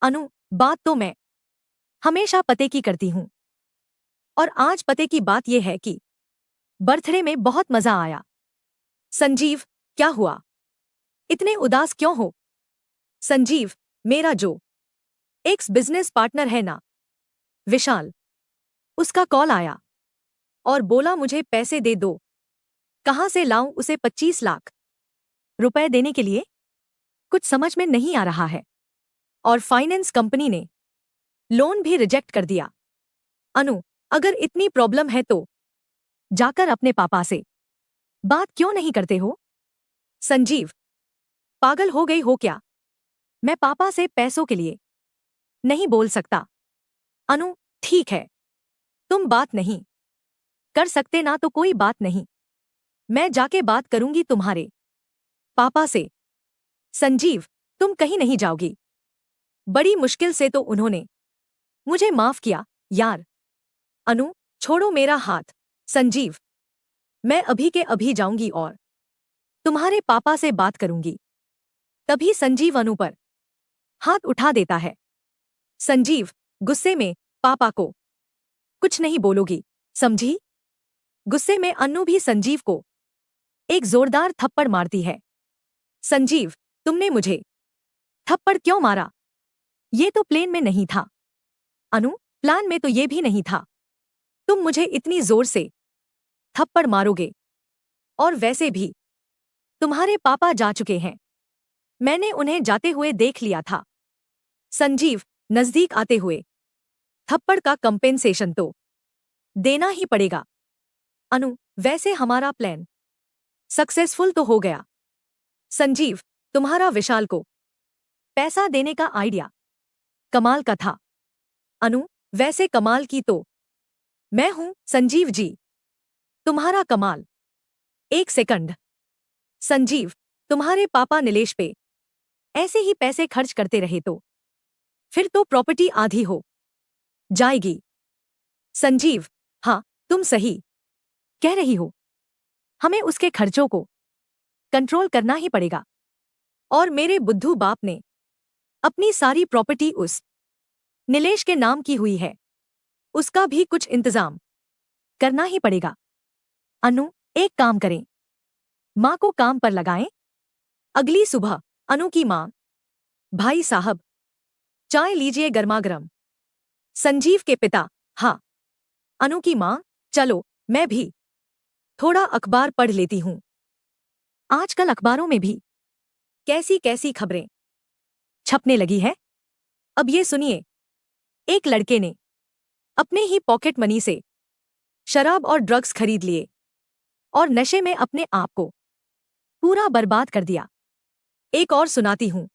अनु, बात तो मैं हमेशा पते की करती हूँ। और आज पते की बात यह है कि बर्थडे में बहुत मजा आया। संजीव, क्या हुआ? इतने उदास क्यों हो? संजीव, मेरा जो एक्स बिजनेस पार्टनर है ना, विशाल, उसका कॉल आया और बोला मुझे पैसे दे दो। कहाँ से लाऊं उसे 25 लाख रुपए देने के लिए? कुछ समझ में नहीं आ रहा है। और फाइनेंस कंपनी ने लोन भी रिजेक्ट कर दिया। अनु, अगर इतनी प्रॉब्लम है तो जाकर अपने पापा से बात क्यों नहीं करते हो? संजीव, पागल हो गई हो क्या? मैं पापा से पैसों के लिए नहीं बोल सकता। अनु, ठीक है, तुम बात नहीं कर सकते ना तो कोई बात नहीं, मैं जाके बात करूंगी तुम्हारे पापा से। संजीव, तुम कहीं नहीं जाओगी। बड़ी मुश्किल से तो उन्होंने मुझे माफ किया यार। अनु, छोड़ो मेरा हाथ। संजीव, मैं अभी के अभी जाऊंगी और तुम्हारे पापा से बात करूंगी। तभी संजीव अनु पर हाथ उठा देता है। संजीव, गुस्से में पापा को कुछ नहीं बोलोगी, समझी? गुस्से में अन्नू भी संजीव को एक जोरदार थप्पड़ मारती है। संजीव, तुमने मुझे थप्पड़ क्यों मारा? ये तो प्लेन में नहीं था। अनु, प्लान में तो ये भी नहीं था तुम मुझे इतनी जोर से थप्पड़ मारोगे। और वैसे भी तुम्हारे पापा जा चुके हैं, मैंने उन्हें जाते हुए देख लिया था। संजीव, नजदीक आते हुए थप्पड़ का कंपेंसेशन तो देना ही पड़ेगा। अनु, वैसे हमारा प्लान सक्सेसफुल तो हो गया। संजीव, तुम्हारा विशाल को पैसा देने का आइडिया कमाल का था। अनु, वैसे कमाल की तो मैं हूं संजीव जी, तुम्हारा कमाल। एक सेकंड। संजीव, तुम्हारे पापा नीलेश पे ऐसे ही पैसे खर्च करते रहे तो फिर तो प्रॉपर्टी आधी हो जाएगी। संजीव, हाँ, तुम सही कह रही हो, हमें उसके खर्चों को कंट्रोल करना ही पड़ेगा। और मेरे बुद्धू बाप ने अपनी सारी प्रॉपर्टी उस नीलेश के नाम की हुई है, उसका भी कुछ इंतजाम करना ही पड़ेगा। अनु, एक काम करें, माँ को काम पर लगाएं। अगली सुबह अनु की माँ, भाई साहब, चाय लीजिए गर्मागर्म। संजीव के पिता, हाँ। अनु की माँ, चलो मैं भी थोड़ा अखबार पढ़ लेती हूँ। आजकल अखबारों में भी कैसी कैसी खबरें छपने लगी है। अब ये सुनिए, एक लड़के ने अपने ही पॉकेट मनी से शराब और ड्रग्स खरीद लिए और नशे में अपने आप को पूरा बर्बाद कर दिया। एक और सुनाती हूं।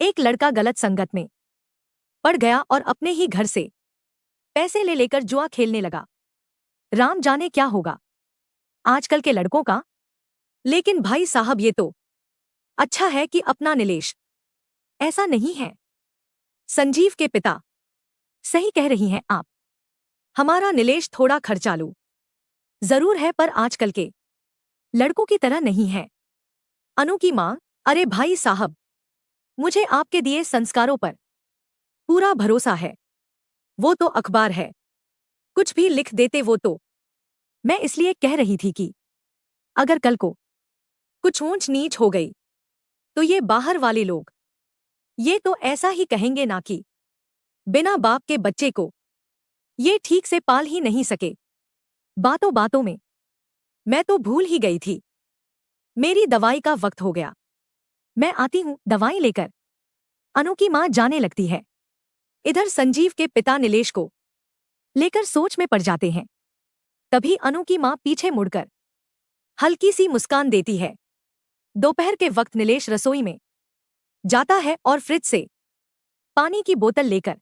एक लड़का गलत संगत में पड़ गया और अपने ही घर से पैसे ले लेकर जुआ खेलने लगा। राम जाने क्या होगा आजकल के लड़कों का। लेकिन भाई साहब, ये तो अच्छा है कि अपना नीलेश ऐसा नहीं है। संजीव के पिता, सही कह रही हैं आप, हमारा नीलेश थोड़ा खर्चालू जरूर है पर आजकल के लड़कों की तरह नहीं है। अनु की मां, अरे भाई साहब, मुझे आपके दिए संस्कारों पर पूरा भरोसा है। वो तो अखबार है, कुछ भी लिख देते वो तो। मैं इसलिए कह रही थी कि अगर कल को कुछ ऊंच नीच हो गई तो ये बाहर वाले लोग ये तो ऐसा ही कहेंगे ना कि बिना बाप के बच्चे को ये ठीक से पाल ही नहीं सके। बातों बातों में मैं तो भूल ही गई थी, मेरी दवाई का वक्त हो गया, मैं आती हूं दवाई लेकर। अनु की मां जाने लगती है। इधर संजीव के पिता नीलेश को लेकर सोच में पड़ जाते हैं। तभी अनु की मां पीछे मुड़कर हल्की सी मुस्कान देती है। दोपहर के वक्त नीलेश रसोई में जाता है और फ्रिज से पानी की बोतल लेकर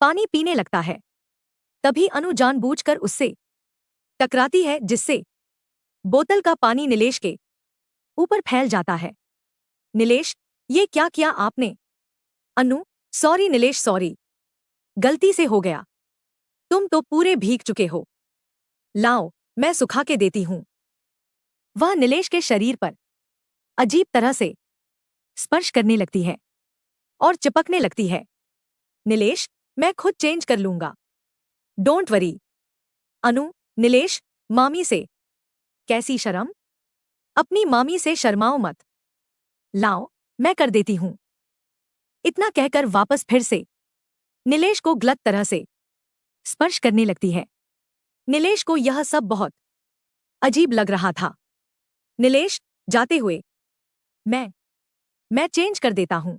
पानी पीने लगता है। तभी अनु जानबूझकर उससे टकराती है, जिससे बोतल का पानी नीलेश के ऊपर फैल जाता है। नीलेश, ये क्या किया आपने? अनु, सॉरी नीलेश, सॉरी, गलती से हो गया। तुम तो पूरे भीग चुके हो, लाओ मैं सुखा के देती हूं। वह नीलेश के शरीर पर अजीब तरह से स्पर्श करने लगती है और चिपकने लगती है। नीलेश, मैं खुद चेंज कर लूंगा, डोंट वरी। अनु, नीलेश, मामी से कैसी शर्म, अपनी मामी से शर्माओ मत। लाओ, मैं कर देती हूं। इतना कहकर वापस फिर से नीलेश को गलत तरह से स्पर्श करने लगती है। नीलेश को यह सब बहुत अजीब लग रहा था। नीलेश, जाते हुए मैं चेंज कर देता हूं।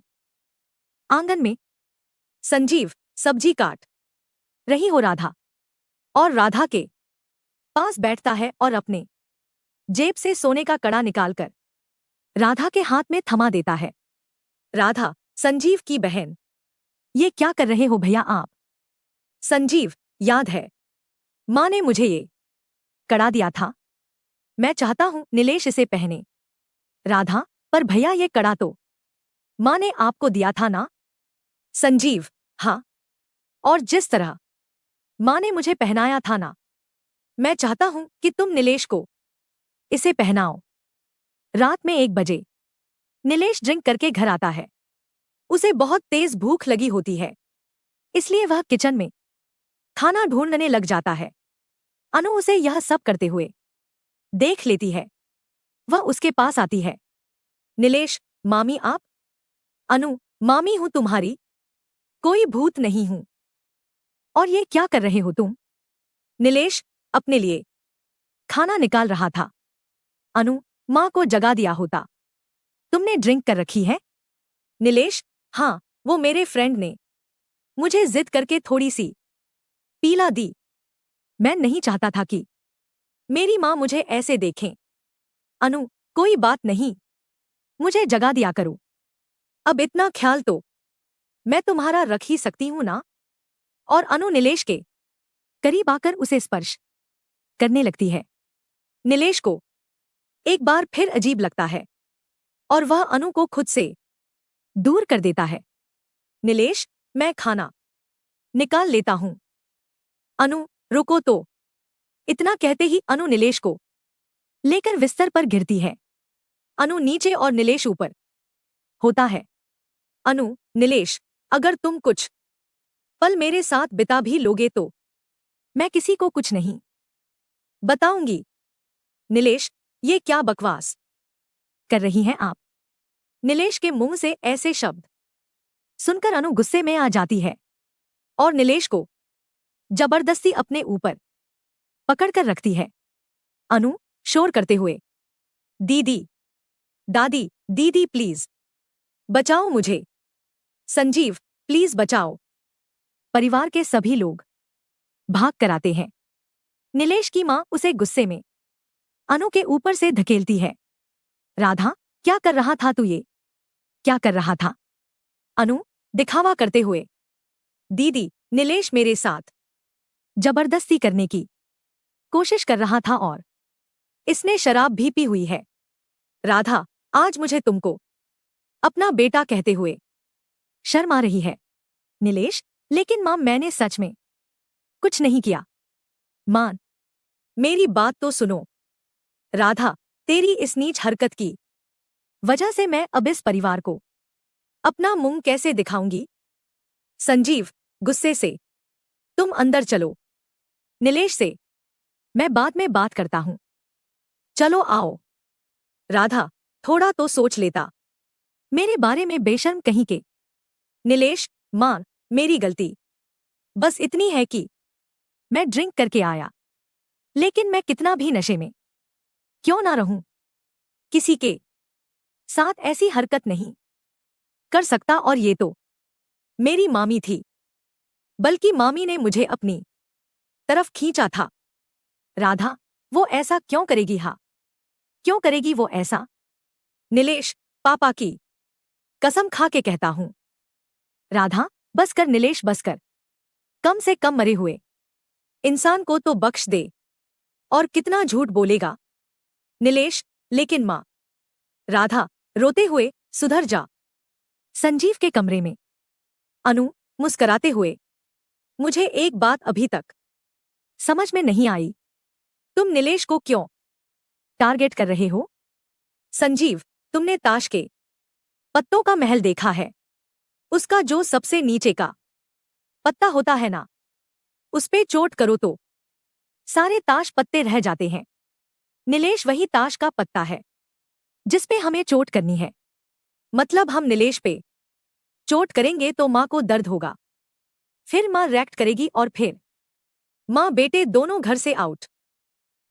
आंगन में संजीव सब्जी काट रही हो राधा, और राधा के पास बैठता है और अपने जेब से सोने का कड़ा निकालकर राधा के हाथ में थमा देता है। राधा, संजीव की बहन, ये क्या कर रहे हो भैया आप? संजीव, याद है माँ ने मुझे ये कड़ा दिया था, मैं चाहता हूं नीलेश इसे पहने। राधा, पर भैया ये कड़ा तो माँ ने आपको दिया था ना? संजीव, हाँ, और जिस तरह माँ ने मुझे पहनाया था ना, मैं चाहता हूं कि तुम नीलेश को इसे पहनाओ। रात में 1 बजे नीलेश ड्रिंक करके घर आता है। उसे बहुत तेज भूख लगी होती है, इसलिए वह किचन में खाना ढूंढने लग जाता है। अनु उसे यह सब करते हुए देख लेती है। वह उसके पास आती है। नीलेश, मामी आप? अनु, मामी हूं तुम्हारी, कोई भूत नहीं हूं। और ये क्या कर रहे हो तुम? नीलेश अपने लिए खाना निकाल रहा था। अनु, माँ को जगा दिया होता। तुमने ड्रिंक कर रखी है? नीलेश, हाँ, वो मेरे फ्रेंड ने मुझे जिद करके थोड़ी सी पीला दी। मैं नहीं चाहता था कि मेरी माँ मुझे ऐसे देखें। अनु, कोई बात नहीं, मुझे जगा दिया करो। अब इतना ख्याल तो मैं तुम्हारा रख ही सकती हूं ना? और अनु नीलेश के करीब आकर उसे स्पर्श करने लगती है। नीलेश को एक बार फिर अजीब लगता है और वह अनु को खुद से दूर कर देता है। नीलेश, मैं खाना निकाल लेता हूं। अनु, रुको तो। इतना कहते ही अनु नीलेश को लेकर बिस्तर पर गिरती है। अनु नीचे और नीलेश ऊपर होता है। अनु, नीलेश, अगर तुम कुछ पल मेरे साथ बिता भी लोगे तो मैं किसी को कुछ नहीं बताऊंगी। नीलेश, ये क्या बकवास कर रही हैं आप? नीलेश के मुंह से ऐसे शब्द सुनकर अनु गुस्से में आ जाती है और नीलेश को जबरदस्ती अपने ऊपर पकड़कर रखती है। अनु शोर करते हुए, दीदी, दादी, दीदी प्लीज बचाओ मुझे। संजीव, प्लीज बचाओ। परिवार के सभी लोग भाग कर आते हैं। नीलेश की मां उसे गुस्से में अनु के ऊपर से धकेलती है। राधा, क्या कर रहा था तू? ये क्या कर रहा था? अनु दिखावा करते हुए, दीदी, नीलेश मेरे साथ जबरदस्ती करने की कोशिश कर रहा था और इसने शराब भी पी हुई है। राधा, आज मुझे तुमको अपना बेटा कहते हुए शर्म आ रही है। नीलेश, लेकिन मां, मैंने सच में कुछ नहीं किया। मां, मेरी बात तो सुनो। राधा, तेरी इस नीच हरकत की वजह से मैं अब इस परिवार को अपना मुंह कैसे दिखाऊंगी? संजीव गुस्से से, तुम अंदर चलो। नीलेश से मैं बाद में बात करता हूं। चलो आओ। राधा, थोड़ा तो सोच लेता मेरे बारे में, बेशर्म कहीं के। नीलेश, मां, मेरी गलती बस इतनी है कि मैं ड्रिंक करके आया, लेकिन मैं कितना भी नशे में क्यों ना रहूं, किसी के साथ ऐसी हरकत नहीं कर सकता। और ये तो मेरी मामी थी, बल्कि मामी ने मुझे अपनी तरफ खींचा था। राधा, वो ऐसा क्यों करेगी? हाँ, क्यों करेगी वो ऐसा? नीलेश, पापा की कसम खा के कहता हूं। राधा, बस कर नीलेश, बस कर। कम से कम मरे हुए इंसान को तो बख्श दे। और कितना झूठ बोलेगा नीलेश? लेकिन मां। राधा रोते हुए, सुधर जा। संजीव के कमरे में अनु मुस्कराते हुए, मुझे एक बात अभी तक समझ में नहीं आई, तुम नीलेश को क्यों टारगेट कर रहे हो? संजीव, तुमने ताश के पत्तों का महल देखा है, उसका जो सबसे नीचे का पत्ता होता है ना, उस पे चोट करो तो सारे ताश पत्ते रह जाते हैं। नीलेश वही ताश का पत्ता है जिस पे हमें चोट करनी है। मतलब हम नीलेश पे चोट करेंगे तो माँ को दर्द होगा, फिर माँ रिएक्ट करेगी और फिर माँ बेटे दोनों घर से आउट।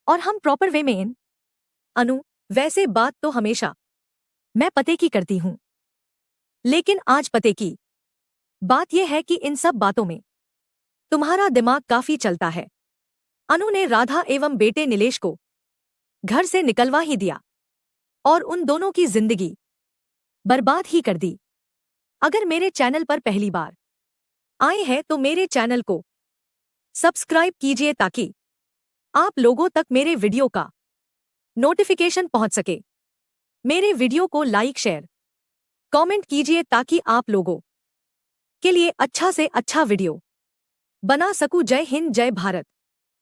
और हम प्रॉपर वे में इन। अनु, वैसे बात तो हमेशा मैं पते की करती हूं, लेकिन आज पते की बात यह है कि इन सब बातों में तुम्हारा दिमाग काफी चलता है। अनु ने राधा एवं बेटे नीलेश को घर से निकलवा ही दिया और उन दोनों की जिंदगी बर्बाद ही कर दी। अगर मेरे चैनल पर पहली बार आए हैं तो मेरे चैनल को सब्सक्राइब कीजिए ताकि आप लोगों तक मेरे वीडियो का नोटिफिकेशन पहुंच सके। मेरे वीडियो को लाइक शेयर कमेंट कीजिए ताकि आप लोगों के लिए अच्छा से अच्छा वीडियो बना सकूं। जय हिंद, जय भारत।